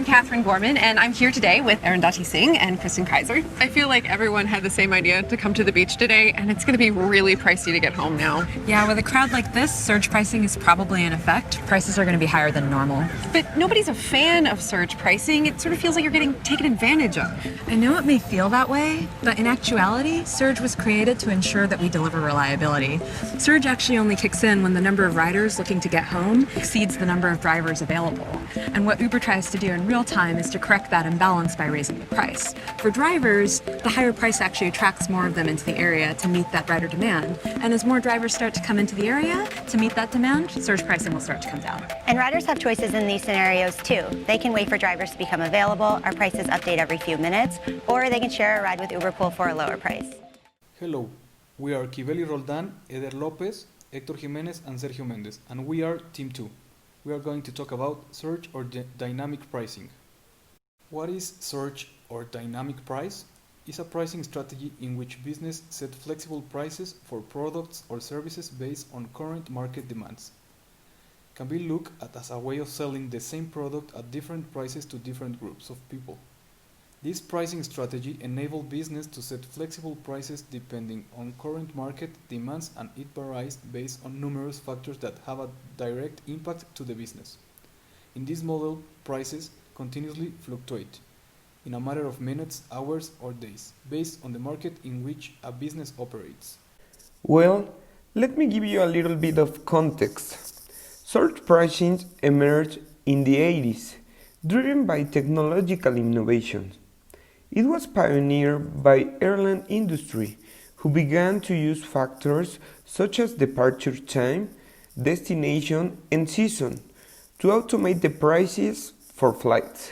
Catherine Gorman, and I'm here today with Arundhati Singh and Kristen Kaiser. I feel like everyone had the same idea to come to the beach today, and it's going to be really pricey to get home now. Yeah, with a crowd like this, surge pricing is probably in effect. Prices are going to be higher than normal. But nobody's a fan of surge pricing. It sort of feels like you're getting taken advantage of. I know it may feel that way, but in actuality, surge was created to ensure that we deliver reliability. Surge actually only kicks in when the number of riders looking to get home exceeds the number of drivers available. And what Uber tries to do in real time is to correct that imbalance by raising the price. For drivers, the higher price actually attracts more of them into the area to meet that rider demand. And as more drivers start to come into the area to meet that demand, surge pricing will start to come down. And riders have choices in these scenarios too. They can wait for drivers to become available, our prices update every few minutes, or they can share a ride with Uberpool for a lower price. Hello, we are Kibeli Roldan, Eder Lopez, Hector Jimenez, and Sergio Mendez, and we are Team 2. We are going to talk about surge or dynamic pricing. What is surge or dynamic price? It's a pricing strategy in which business set flexible prices for products or services based on current market demands. Can be looked at as a way of selling the same product at different prices to different groups of people. This pricing strategy enables business to set flexible prices depending on current market demands, and it varies based on numerous factors that have a direct impact to the business. In this model, prices continuously fluctuate in a matter of minutes, hours, or days, based on the market in which a business operates. Well, let me give you a little bit of context. Surge pricing emerged in the 80s, driven by technological innovations. It was pioneered by airline industry, who began to use factors such as departure time, destination, and season to automate the prices for flights.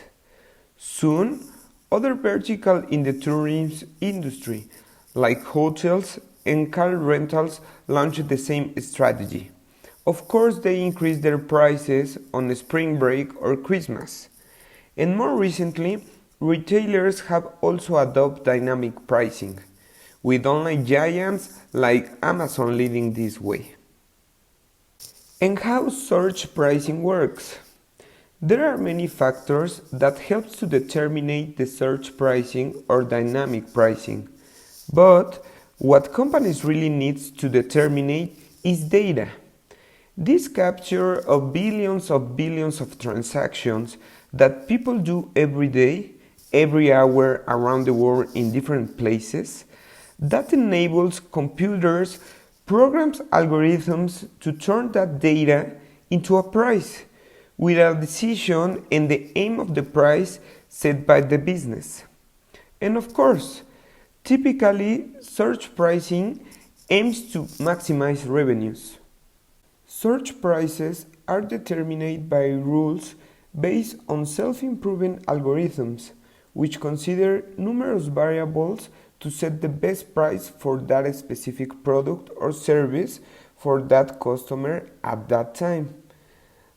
Soon, other verticals in the tourism industry, like hotels and car rentals, launched the same strategy. Of course, they increased their prices on spring break or Christmas. And more recently, retailers have also adopted dynamic pricing, with online giants like Amazon leading this way. And how surge pricing works? There are many factors that help to determine the surge pricing or dynamic pricing. But what companies really need to determine is data. This capture of billions of transactions that people do every day, every hour around the world in different places, that enables computers, programs, algorithms to turn that data into a price, with a decision and the aim of the price set by the business. And of course, typically, surge pricing aims to maximize revenues. Surge prices are determined by rules based on self-improving algorithms, which consider numerous variables to set the best price for that specific product or service for that customer at that time.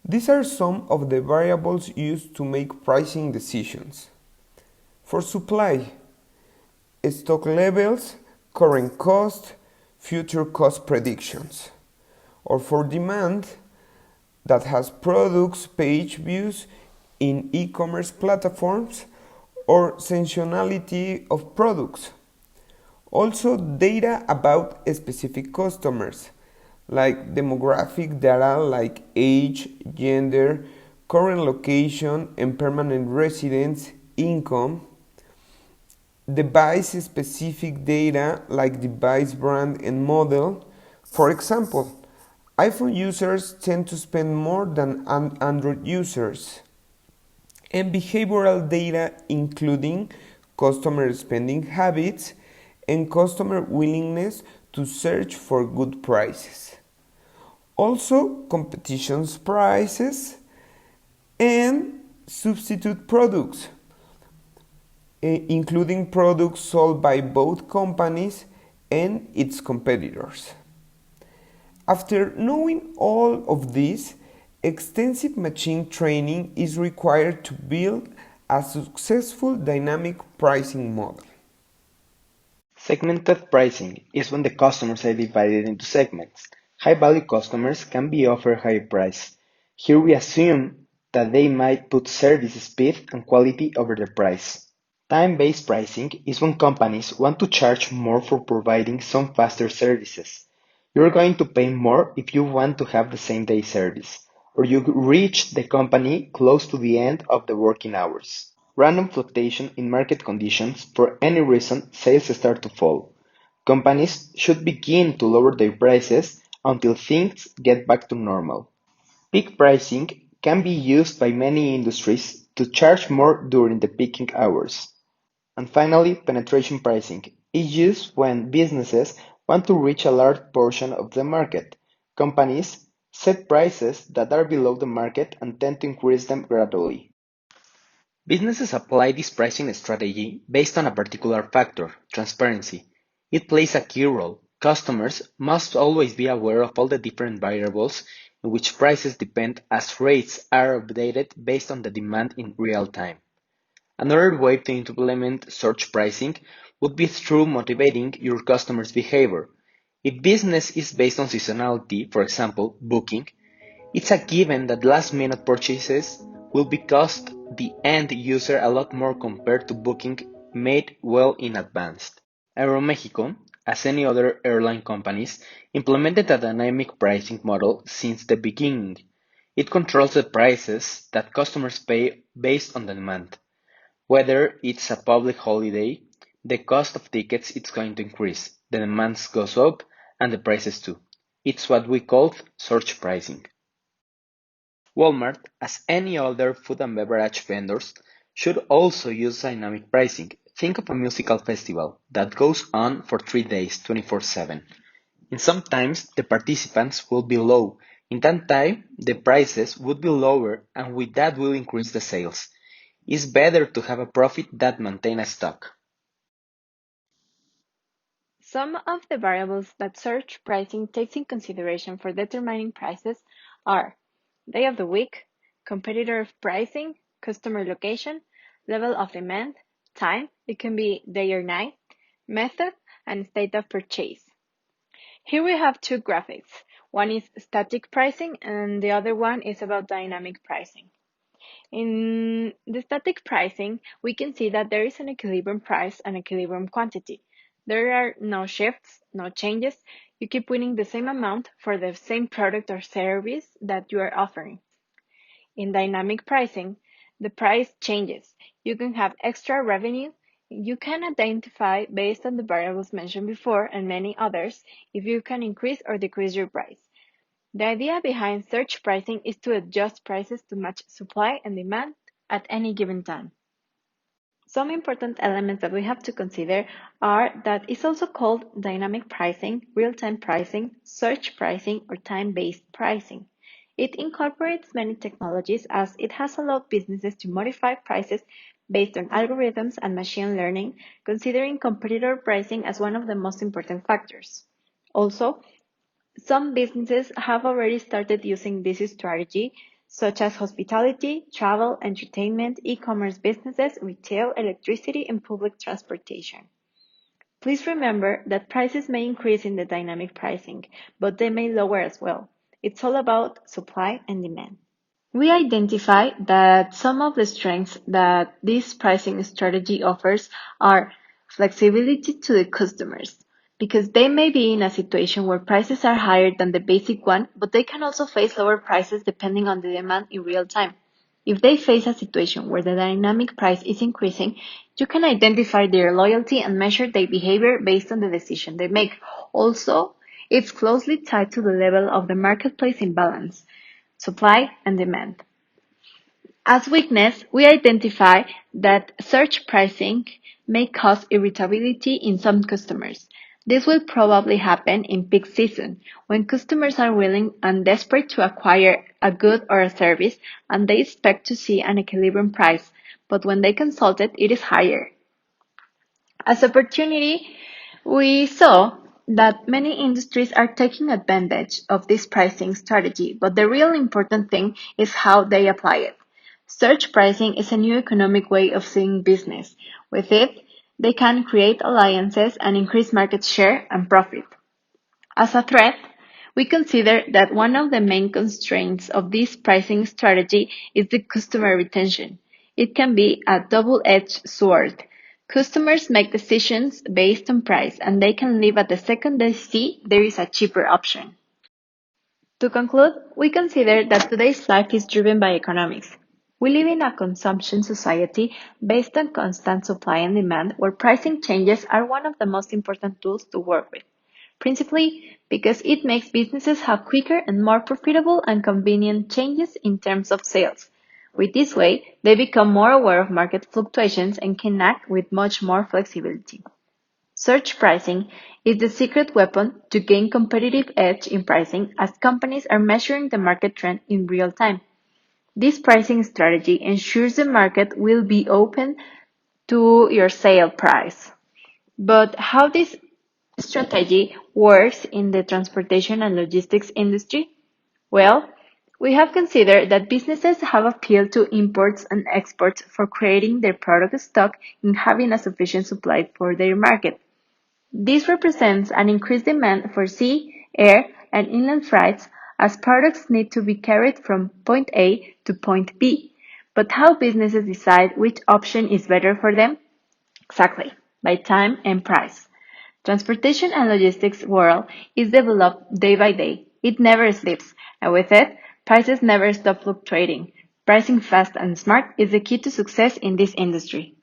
These are some of the variables used to make pricing decisions. For supply, stock levels, current cost, future cost predictions. Or for demand, that has products, page views in e-commerce platforms, or seasonality of products. Also, data about specific customers, like demographic data like age, gender, current location, and permanent residence, income. Device-specific data like device brand and model. For example, iPhone users tend to spend more than Android users. And behavioral data including customer spending habits and customer willingness to search for good prices. Also, competition prices and substitute products, including products sold by both companies and its competitors. After knowing all of this, extensive machine training is required to build a successful dynamic pricing model. Segmented pricing is when the customers are divided into segments. High-value customers can be offered higher price. Here we assume that they might put service speed and quality over the price. Time-based pricing is when companies want to charge more for providing some faster services. You're going to pay more if you want to have the same day service, or you reach the company close to the end of the working hours. Random fluctuation in market conditions, for any reason, sales start to fall. Companies should begin to lower their prices until things get back to normal. Peak pricing can be used by many industries to charge more during the peaking hours. And finally, penetration pricing is used when businesses want to reach a large portion of the market. Companies set prices that are below the market and tend to increase them gradually. Businesses apply this pricing strategy based on a particular factor, transparency. It plays a key role. Customers must always be aware of all the different variables in which prices depend, as rates are updated based on the demand in real time. Another way to implement surge pricing would be through motivating your customers' behavior. If business is based on seasonality, for example, booking, it's a given that last-minute purchases will be cost the end user a lot more compared to booking made well in advance. Aeromexico, as any other airline companies, implemented a dynamic pricing model since the beginning. It controls the prices that customers pay based on the demand. Whether it's a public holiday, the cost of tickets is going to increase, the demand goes up, and the prices too. It's what we call surge pricing. Walmart, as any other food and beverage vendors, should also use dynamic pricing. Think of a musical festival that goes on for 3 days, 24/7. In some times, the participants will be low. In that time, the prices would be lower, and with that will increase the sales. It's better to have a profit than maintain a stock. Some of the variables that surge pricing takes in consideration for determining prices are day of the week, competitor pricing, customer location, level of demand, time, it can be day or night, method, and state of purchase. Here we have two graphics. One is static pricing and the other one is about dynamic pricing. In the static pricing, we can see that there is an equilibrium price and equilibrium quantity. There are no shifts, no changes. You keep winning the same amount for the same product or service that you are offering. In dynamic pricing, the price changes. You can have extra revenue. You can identify based on the variables mentioned before and many others if you can increase or decrease your price. The idea behind surge pricing is to adjust prices to match supply and demand at any given time. Some important elements that we have to consider are that it's also called dynamic pricing, real-time pricing, surge pricing, or time-based pricing. It incorporates many technologies as it has allowed businesses to modify prices based on algorithms and machine learning, considering competitor pricing as one of the most important factors. Also, some businesses have already started using this strategy, such as hospitality, travel, entertainment, e-commerce businesses, retail, electricity, and public transportation. Please remember that prices may increase in the dynamic pricing, but they may lower as well. It's all about supply and demand. We identify that some of the strengths that this pricing strategy offers are flexibility to the customers, because they may be in a situation where prices are higher than the basic one, but they can also face lower prices depending on the demand in real time. If they face a situation where the dynamic price is increasing, you can identify their loyalty and measure their behavior based on the decision they make. Also, it's closely tied to the level of the marketplace imbalance, supply and demand. As weakness, we identify that surge pricing may cause irritability in some customers. This will probably happen in peak season, when customers are willing and desperate to acquire a good or a service, and they expect to see an equilibrium price, but when they consult it, it is higher. As opportunity, we saw that many industries are taking advantage of this pricing strategy, but the real important thing is how they apply it. Surge pricing is a new economic way of seeing business. With it, they can create alliances and increase market share and profit. As a threat, We consider that one of the main constraints of this pricing strategy is the customer retention. It can be a double-edged sword. Customers make decisions based on price, and they can leave at the second they see there is a cheaper option. To conclude, we consider that today's life is driven by economics. We live in a consumption society based on constant supply and demand, where pricing changes are one of the most important tools to work with, principally because it makes businesses have quicker and more profitable and convenient changes in terms of sales. With this way, they become more aware of market fluctuations and can act with much more flexibility. Surge pricing is the secret weapon to gain competitive edge in pricing, as companies are measuring the market trend in real time. This pricing strategy ensures the market will be open to your sale price. But how this strategy works in the transportation and logistics industry? Well, we have considered that businesses have appealed to imports and exports for creating their product stock and having a sufficient supply for their market. This represents an increased demand for sea, air, and inland freights, as products need to be carried from point A to point B. But how businesses decide which option is better for them? Exactly, by time and price. Transportation and logistics world is developed day by day. It never sleeps, and with it, prices never stop fluctuating. Pricing fast and smart is the key to success in this industry.